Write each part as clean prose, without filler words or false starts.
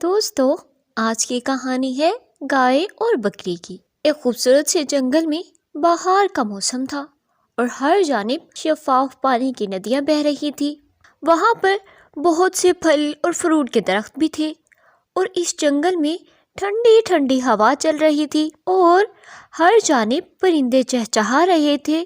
دوستو، آج کی کہانی ہے گائے اور بکری کی۔ ایک خوبصورت سے جنگل میں بہار کا موسم تھا اور ہر جانب شفاف پانی کی ندیاں بہہ رہی تھی۔ وہاں پر بہت سے پھل اور فروٹ کے درخت بھی تھے اور اس جنگل میں ٹھنڈی ٹھنڈی ہوا چل رہی تھی اور ہر جانب پرندے چہچہا رہے تھے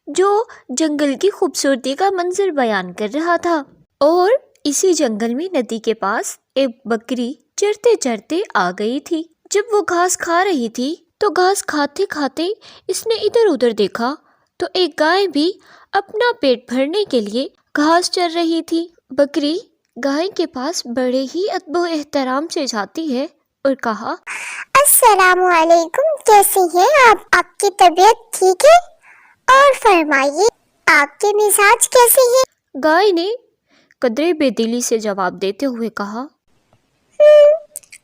جو جنگل کی خوبصورتی کا منظر بیان کر رہا تھا۔ اور اسی جنگل میں ندی کے پاس ایک بکری چرتے چرتے آ گئی تھی۔ جب وہ گھاس کھا رہی تھی تو گھاس کھاتے کھاتے اس نے ادھر ادھر دیکھا تو ایک گائے بھی اپنا پیٹ بھرنے کے لیے گھاس چر رہی تھی۔ بکری گائے کے پاس بڑے ہی ادب و احترام سے جاتی ہے اور کہا، السلام علیکم، کیسی ہیں آپ کی طبیعت ٹھیک ہے؟ اور فرمائیے آپ کے مزاج کیسے ہیں؟ گائے نے قدرے بے دلی سے جواب دیتے ہوئے کہا،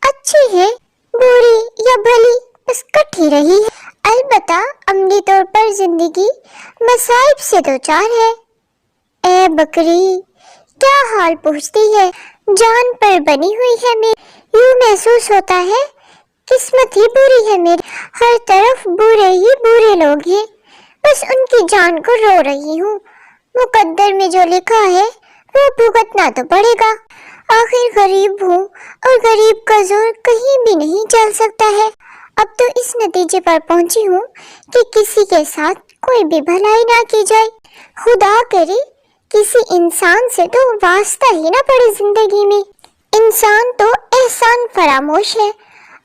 اچھی ہے، بری یا بھلی بس کٹ ہی رہی ہے، البتہ عملی طور پر زندگی مصائب سے دوچار ہے۔ اے بکری، کیا حال پوچھتی ہے؟ جان پر بنی ہوئی ہے میری، یوں محسوس ہوتا ہے قسمت ہی بری ہے میری، ہر طرف برے ہی برے لوگ ہیں، بس ان کی جان کو رو رہی ہوں، مقدر میں جو لکھا ہے وہ بھگتنا تو پڑے گا، آخر غریب ہوں اور غریب کا زور کہیں بھی نہیں چل سکتا ہے۔ اب تو اس نتیجے پر پہنچی ہوں کہ کسی کے ساتھ کوئی بھی بھلائی نہ کی جائے، خدا کرے کسی انسان سے تو واسطہ ہی نہ پڑے زندگی میں۔ انسان تو احسان فراموش ہے،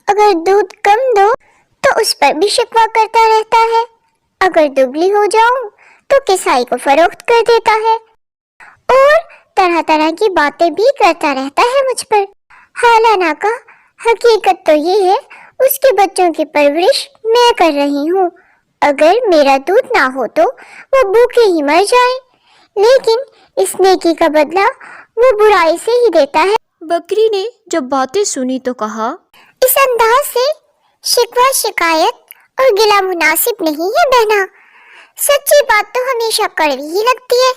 اگر دودھ کم دو تو اس پر بھی شکوہ کرتا رہتا ہے، اگر دبلی ہو جاؤں تو کسائی کو فروخت کر دیتا ہے اور طرح طرح کی باتیں بھی کرتا رہتا ہے مجھ پر۔ حالانہ کا حقیقت تو یہ ہے اس کے بچوں کی پرورش میں کر رہی ہوں، اگر میرا دودھ نہ ہو تو وہ بھوکے ہی مر جائیں، لیکن اس نیکی کا بدلہ وہ برائی سے ہی دیتا ہے۔ بکری نے جب باتیں سنی تو کہا، اس انداز سے شکوہ شکایت اور گلہ مناسب نہیں ہے بہنا، سچی بات تو ہمیشہ کڑوی ہی لگتی ہے،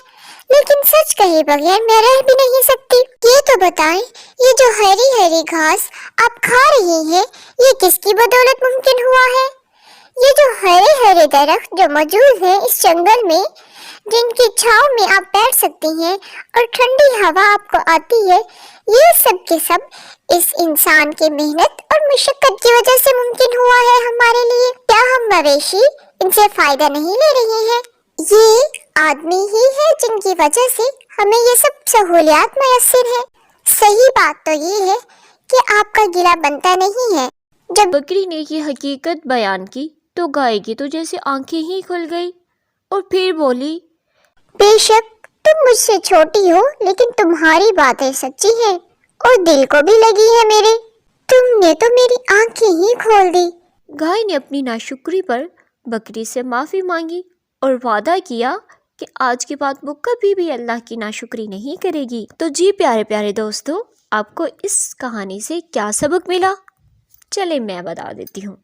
لیکن سچ کہے بغیر میں رہ بھی نہیں سکتی۔ یہ تو بتائیں، یہ جو ہری ہری گھاس آپ کھا رہی ہیں یہ کس کی بدولت ممکن ہوا ہے؟ یہ جو ہرے ہرے درخت جو موجود ہیں اس جنگل میں، جن کی چھاؤں میں آپ بیٹھ سکتی ہیں اور ٹھنڈی ہوا آپ کو آتی ہے، یہ سب کے سب اس انسان کی محنت اور مشقت کی وجہ سے ممکن ہوا ہے ہمارے لیے۔ کیا ہم مویشی ان سے فائدہ نہیں لے رہے ہیں؟ یہ آدمی ہی ہے جن کی وجہ سے ہمیں یہ سب سہولیات میسر ہیں۔ صحیح بات تو یہ ہے کہ آپ کا گلہ بنتا نہیں ہے۔ جب بکری نے یہ حقیقت بیان کی تو گائے کی تو جیسے آنکھیں ہی کھل گئی اور پھر بولی، بے شک تم مجھ سے چھوٹی ہو لیکن تمہاری باتیں سچی ہیں اور دل کو بھی لگی ہے میرے، تم نے تو میری آنکھیں ہی کھول دی۔ گائے نے اپنی ناشکری پر بکری سے معافی مانگی اور وعدہ کیا کہ آج کے بعد وہ کبھی بھی اللہ کی ناشکری نہیں کرے گی۔ تو جی پیارے پیارے دوستو، آپ کو اس کہانی سے کیا سبق ملا؟ چلے میں بتا دیتی ہوں۔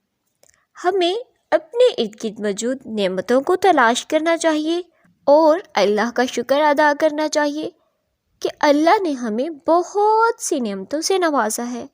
ہمیں اپنے ارد گرد موجود نعمتوں کو تلاش کرنا چاہیے اور اللہ کا شکر ادا کرنا چاہیے کہ اللہ نے ہمیں بہت سی نعمتوں سے نوازا ہے۔